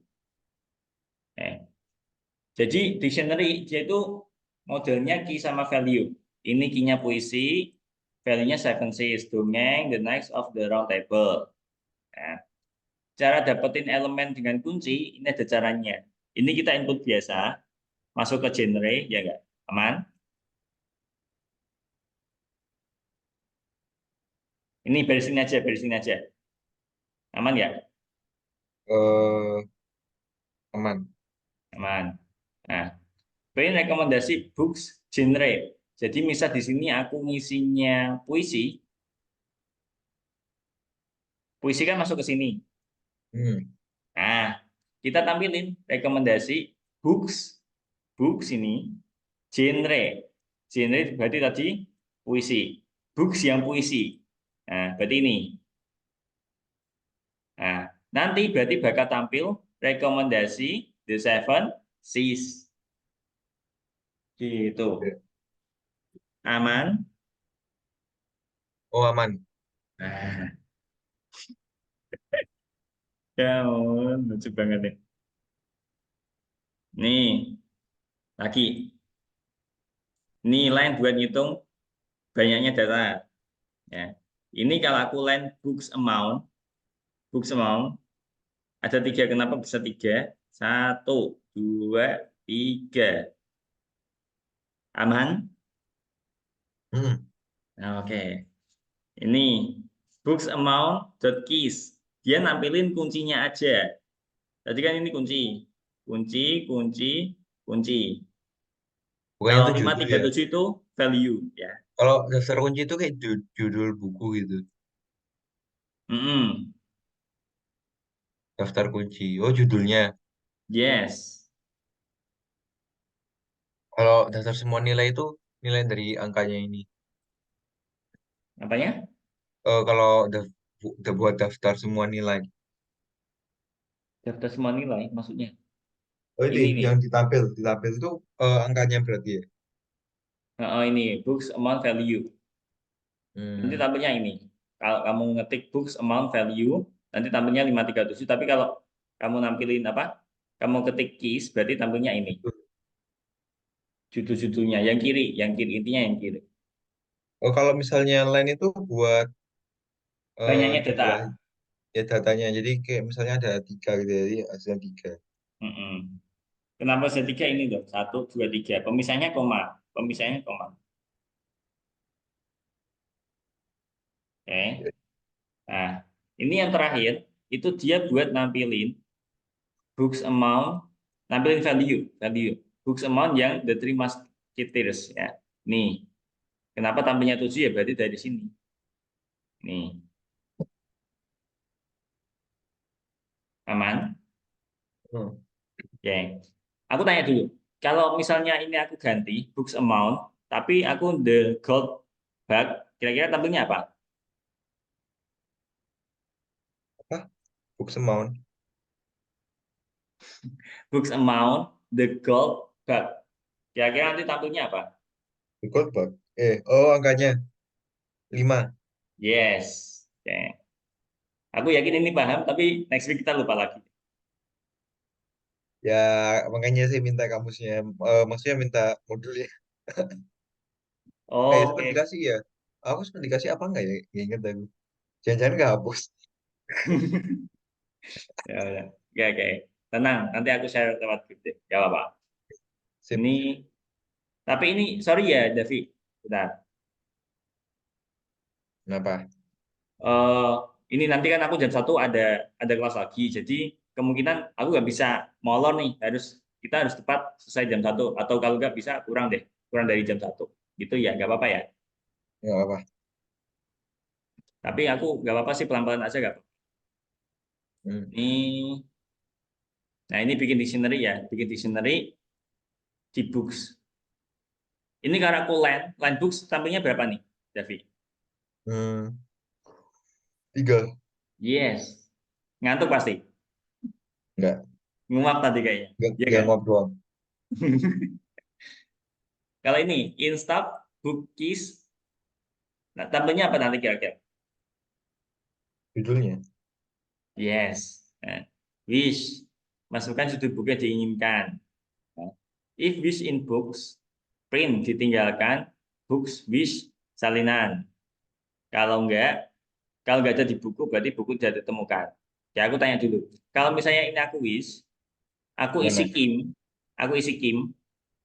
Jadi dictionary dia itu modelnya key sama value. Ini key-nya puisi, value-nya seven seas, dongeng, the Knights of the Round Table. Nah, cara dapetin elemen dengan kunci, ini ada caranya. Ini kita input biasa, masuk ke genre, ya enggak? Aman? Ini barisin aja, barisin aja. Aman ya? Eh, Aman. Aman. Nah, ini rekomendasi books genre. Jadi misal di sini aku ngisinya puisi, puisi kan masuk ke sini. Hmm. Nah, kita tampilin rekomendasi books, books ini genre. Genre berarti tadi puisi. Books yang puisi. Nah, berarti ini. Nah, nanti berarti bakal tampil rekomendasi The Seven Seas. Gitu. Aman? Oh, aman. Nah, ya ampun, lucu banget nih. Nih, lagi. Ini line buat ngitung banyaknya data. Ya. Ini kalau aku line books amount, ada tiga. Kenapa bisa tiga? Satu, dua, tiga. Aman? Hmm. Nah, oke. Ini books amount dot keys. Dia nampilin kuncinya aja. Tadi kan ini kunci. Kunci, kunci, kunci. Bukannya Kalau itu lima judul tiga ya? tujuh itu value ya. Kalau daftar kunci itu kayak judul buku gitu. Mm-mm. Daftar kunci. Oh, judulnya. Yes. Kalau daftar semua nilai itu nilai dari angkanya ini. Apanya? Kalau udah buat daftar semua nilai. Daftar semua nilai maksudnya. Oh, Ini nih. yang ditampil itu angkanya berarti ya. Ini books amount value. Nanti Hmm. tampilnya ini. Kalau kamu ngetik books amount value, nanti tampilnya 537. Tapi kalau kamu nampilin apa? Kamu ketik keys, berarti tampilnya ini. Judul-judulnya yang kiri intinya yang kiri. Oh, kalau misalnya lain itu buat Banyaknya jumlah data. ya datanya. Jadi kayak misalnya ada tiga gitu, jadi hasilnya tiga. Mm-mm. Kenapa setiga ini loh? Satu, dua, tiga. Pemisahnya koma. Pemisahnya koma. Oke. Nah, ini yang terakhir. Itu dia buat nampilin books amount, nampilin value. Books amount yang the three musketeers ya. Nih, kenapa tampilnya 7 ya? Berarti dari sini. Nih, aman? Hmm. Oke. Aku tanya dulu. Kalau misalnya ini aku ganti books amount, tapi aku the gold bag, kira-kira tampilnya apa? Apa? Book amount. Books amount, the gold bag. Kira-kira nanti tampilnya apa? Ikut bab. Oh angkanya 5. Yes. Oke. Aku yakin ini paham, tapi next week kita lupa lagi. Ya makanya saya minta kamusnya. Maksudnya minta modulnya. Sempat Oke. dikasih ya. Aku sempat dikasih apa enggak ya? Nggak inget aku. Jangan-jangan nggak hapus. Ya udah. Oke, oke. Tenang, nanti aku share lewat grup deh. Gak apa-apa. Sip. Ini, tapi ini, sorry ya, Davi. Bentar. Kenapa? eh ini nanti kan aku jam 1 ada kelas lagi. Jadi kemungkinan aku nggak bisa molor nih. Kita harus tepat selesai jam 1. Atau kalau nggak bisa kurang deh. Kurang dari jam 1. Gitu ya, nggak apa-apa ya. Nggak apa. Tapi aku nggak apa-apa sih, pelan-pelan aja nggak apa-apa. Hmm. Ini, nah ini bikin dictionary ya. Bikin dictionary di books. Ini karena aku line books sampingnya berapa nih, Davi? Hmm. 3. Yes. Ngantuk pasti. Nggak. Nguap tadi kayaknya. Iya Nggak kan? ngob doang. Kalau ini, Instap, Bookies. Nah, tampilnya apa nanti kira-kira? Judulnya. Yes. Nah, wish. Masukkan judul buku yang diinginkan. Nah, if wish in books, print ditinggalkan, books wish salinan. Kalau enggak ada di buku, berarti buku tidak ditemukan. Ya, aku tanya dulu. Kalau misalnya ini aku wish, aku isi Gimana? Kim, aku isi Kim,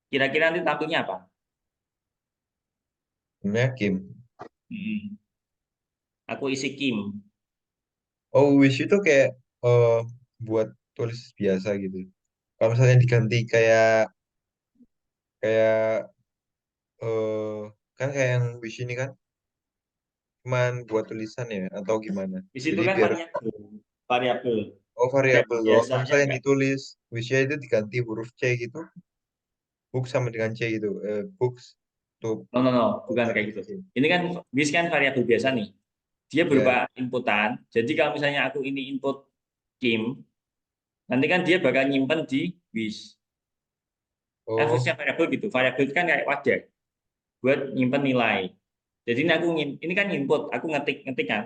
kira-kira nanti tampilnya apa? Sebenarnya Kim. Hmm, aku isi Kim. Oh, wish itu kayak eh, buat tulis biasa gitu. Kalau misalnya diganti kayak kayak kan kayak yang wish ini kan cuman buat tulisan ya atau gimana? Di situ Jadi kan biar variabel, variabel. Dan variabel doang. Kalau biasanya misalnya yang enggak. ditulis wishnya itu diganti huruf C gitu, book sama dengan C gitu. Books tuh No, no, no, bukan kayak gitu. C. Ini kan bis kan variabel biasa nih. Dia Ya. berupa inputan. Jadi kalau misalnya aku ini input Kim, nanti kan dia bakal nyimpen di bis. Kan Oh. fungsinya variabel gitu. Variabel itu kan kayak wadah buat nyimpen nilai. Jadi ini kan input, aku ngetik ngetik kan.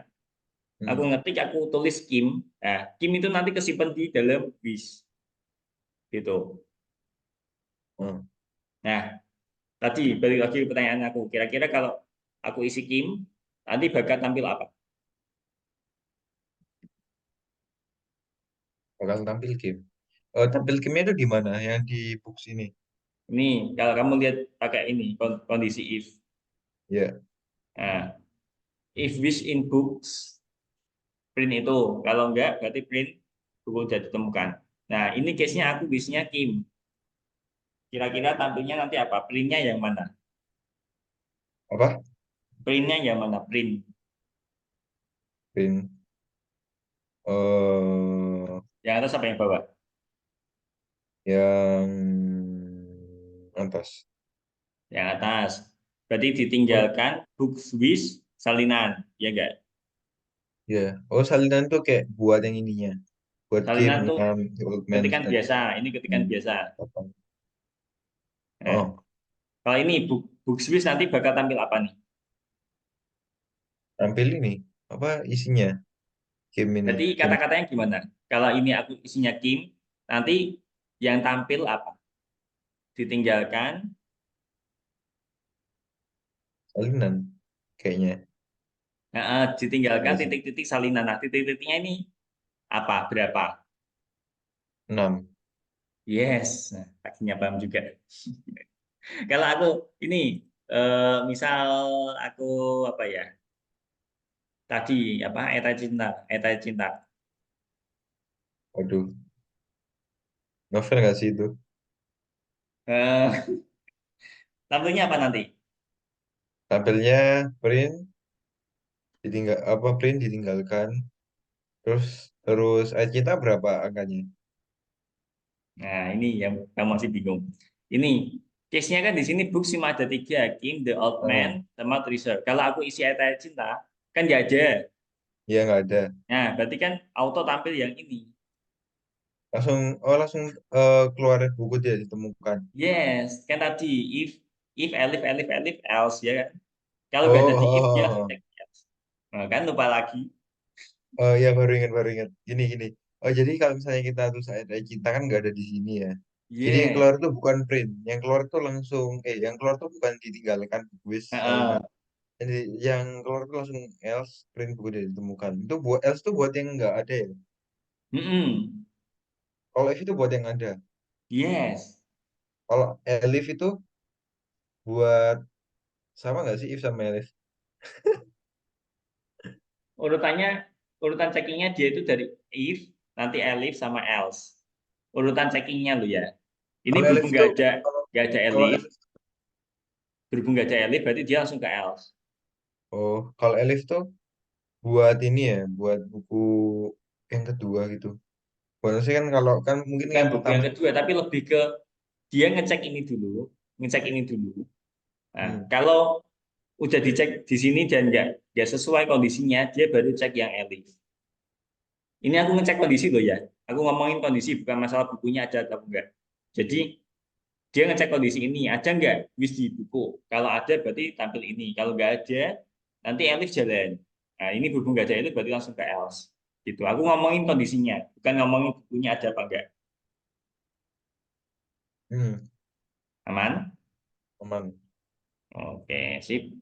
Aku Hmm. ngetik, aku tulis Kim. Nah, Kim itu nanti kesimpan di dalam bis gitu. Hmm. Nah, tadi balik lagi ke pertanyaan aku. Kira-kira kalau aku isi Kim, nanti bakal tampil apa? Bakal tampil game. Tampil gamenya itu di mana? Yang di books ini. Ini kalau kamu lihat pakai ini kondisi if. Ya. Nah, if wish in books, print itu. Kalau enggak, berarti print buku sudah ditemukan. Nah, ini case-nya aku wishnya Kim. Kira-kira tampilnya nanti apa? Printnya yang mana? Apa? Printnya yang mana? Print. Print. eh Yang atas apa yang bawah? yang atas. Yang atas. Berarti Oh, ditinggalkan books wish salinan. Ya enggak? ya. Oh, salinan tuh kayak buat yang ininya. Buat game Salinan tuh yang Development ketikan tadi. biasa. Ini ketikan Hmm. biasa. Apa? Nah, Oh, kalau ini books wish nanti bakal tampil apa nih? tampil ini. Apa isinya? Game ini. Berarti Game kata-katanya gimana? Kalau ini aku isinya Kim, nanti yang tampil apa? Ditinggalkan. salinan. Kayaknya. Nah, ditinggalkan Enggak sih. titik-titik salinan. Nah, titik-titiknya ini apa? Berapa? 6. Yes. Nah, akhirnya paham juga. Kalau aku ini misal aku apa ya? Tadi apa? Eta cinta. Waduh. Novel nggak sih itu? Eh, tampilnya apa nanti? Tampilnya print, print ditinggalkan. Terus terus ayat cinta berapa angkanya? Nah, ini yang kamu masih bingung. Ini case-nya kan di sini book cuma ada 3, Kim, The Old Man, Ah, sama Treasure. Kalau aku isi Eta cinta, kan nggak ada. iya nggak ada. Nah, berarti kan auto tampil yang ini. Langsung keluar buku tidak ditemukan. Yes, kan tadi if if, elif, else ya kan. Kalau Oh, nggak ada oh, di if, dia oh, langsung oh. cek else. Nah, kan lupa lagi. Oh, ya baru ingat baru ingat. Gini gini. Oh jadi kalau misalnya kita tulis ayat kita kan nggak ada di sini ya. Jadi yang Yes. keluar tuh bukan print, yang keluar tuh langsung yang keluar tuh bukan ditinggalkan buku sama Heeh. jadi yang keluar tuh langsung else print buku tidak ditemukan. Itu buat else tuh buat yang nggak ada ya. Mm-mm. Kalau if itu buat yang ada. Yes. Kalau elif itu buat sama nggak sih if sama elif? Urutannya, urutan checkingnya dia itu dari if, nanti elif sama else. Urutan checkingnya lo ya. Ini Kalau elif berhubung itu kalau nggak ada kalau elif, elif berhubung nggak ada elif berarti dia langsung ke else. kalau elif tuh buat ini ya, buat buku yang kedua gitu. Bonusnya kan kalau kan mungkin Bukan yang buku pertama. yang kedua, tapi lebih ke dia ngecek ini dulu, ngecek ini dulu. Nah, Hmm. kalau udah dicek di sini dan nggak sesuai kondisinya, dia baru cek yang elif. Ini aku ngecek kondisi loh ya. Aku ngomongin kondisi, bukan masalah bukunya ada atau enggak. Jadi dia ngecek kondisi ini, ada nggak wis di buku. Kalau ada berarti tampil ini. Kalau nggak ada, nanti elif jalan. Nah, ini berhubung nggak ada elif berarti langsung ke else. Gitu. Aku ngomongin kondisinya, bukan ngomongin bukunya ada apa enggak. Hmm. Aman? Aman. Oke, sip.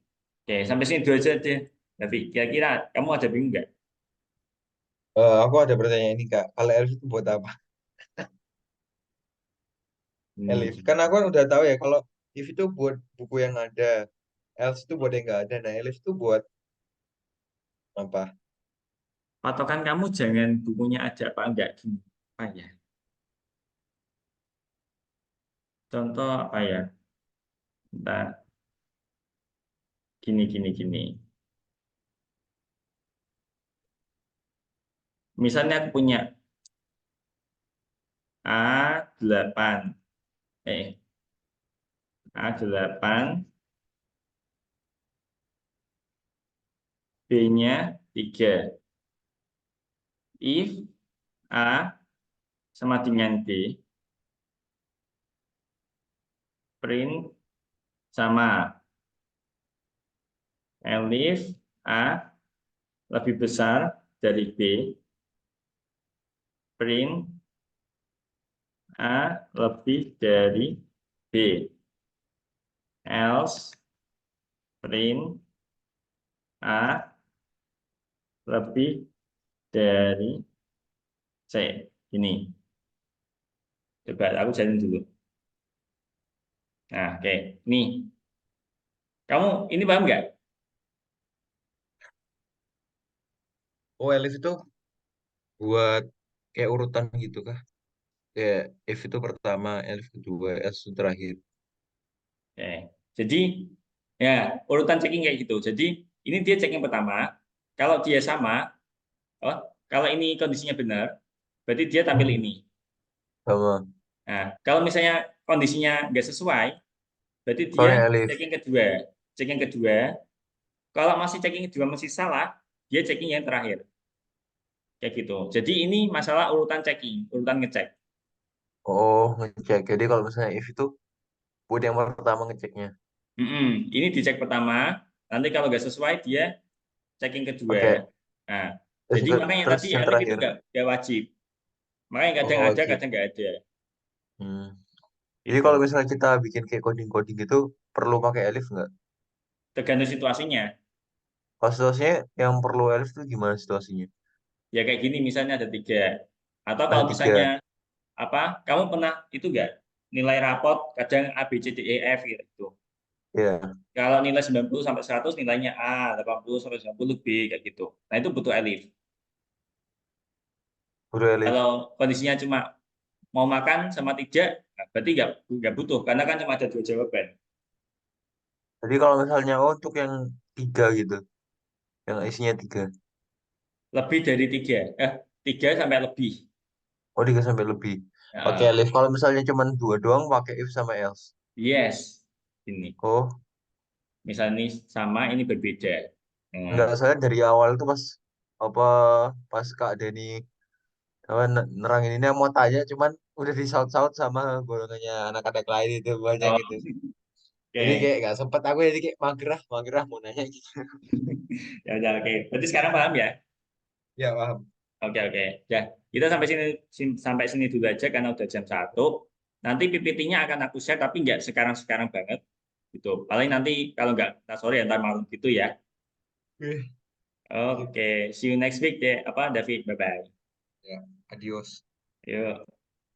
Oke, sampai sini dulu aja deh. Tapi kira-kira kamu ada bingung nggak? Aku ada pertanyaan ini Kak. Kalau elif itu buat apa? Elif. Kan Gini. aku kan udah tahu ya kalau if itu buat buku yang ada, else itu buat yang nggak ada. Nah, elif itu buat apa? Patokan kamu jangan bukunya ada apa enggak gini. Apa ya? Contoh apa ya? Entah gini. Misalnya aku punya A8, eh A8, B-nya 3. If A sama dengan B, print sama. Elif A lebih besar dari B, print A lebih dari B. Else print A lebih dari C. Ini. Coba aku jalanin dulu. Nah, oke. Nih, kamu ini paham nggak? Oh, elif itu buat kayak urutan gitu kah? Kayak if itu pertama, elif kedua, else itu terakhir. Oke. Jadi, ya, urutan checking kayak gitu. Jadi, ini dia checking pertama. Kalau dia sama, oh, kalau ini kondisinya benar, berarti dia tampil Hmm. ini. Sama. Nah, kalau misalnya kondisinya nggak sesuai, berarti dia Soalnya elif. checking kedua. Checking kedua, kalau masih checking kedua masih salah, dia checking yang terakhir. Kayak gitu. Jadi ini masalah urutan checking, urutan ngecek. Oh, ngecek. Jadi kalau misalnya if itu buat yang pertama ngeceknya. Ini dicek pertama, nanti kalau nggak sesuai dia checking kedua. Oke. Nah, Terus, jadi makanya terus tadi yang elif itu terakhir. nggak wajib. Makanya kadang Oh, ada, wajib. kadang nggak ada. Hmm. Jadi kalau Itu. misalnya kita bikin kayak coding-coding gitu, perlu pakai elif nggak? Tergantung situasinya. Kalau situasinya yang perlu elif itu gimana situasinya? Ya kayak gini misalnya ada 3. Atau Ada kalau misalnya tiga. apa? Kamu pernah itu nggak? Nilai rapot kadang A, B, C, D, E, F gitu. Ya, Kalau nilai 90 sampai 100 nilainya A, 80 sampai 90 B kayak gitu. Nah, itu butuh elif. perlu elif. Kalau kondisinya cuma mau makan sama tidak, nah berarti nggak butuh karena kan cuma ada 2 jawaban. Jadi kalau misalnya untuk yang tiga gitu, yang isinya tiga. Lebih dari 3, 3 sampai lebih. Oh, tiga sampai lebih. Pakai Nah, elif. Kalau misalnya cuma dua doang, pakai if sama else. yes, ini. Oh, Misalnya ini sama, ini berbeda. nggak, Nah, saya dari awal tuh apa pas Kak Denny apa, nerangin ini, aku mau tanya, cuman udah disaut-saut sama golongannya anak-anak lain itu banyak oh, gitu. Jadi Oke. kayak nggak sempet aku jadi kayak magerah mau nanya gitu. Ya udah, oke. Berarti sekarang paham ya? Ya paham. Oke, oke. Ya, kita sampai sini, sampai sini dulu aja karena udah jam 1. Nanti PPT-nya akan aku share tapi nggak sekarang-sekarang banget gitu. Paling nanti kalau nggak, nah sorry ya, ntar malam gitu ya. Oke. Sip. Oke, see you next week deh. Apa, David? Bye-bye. Ya, adios. Yuk.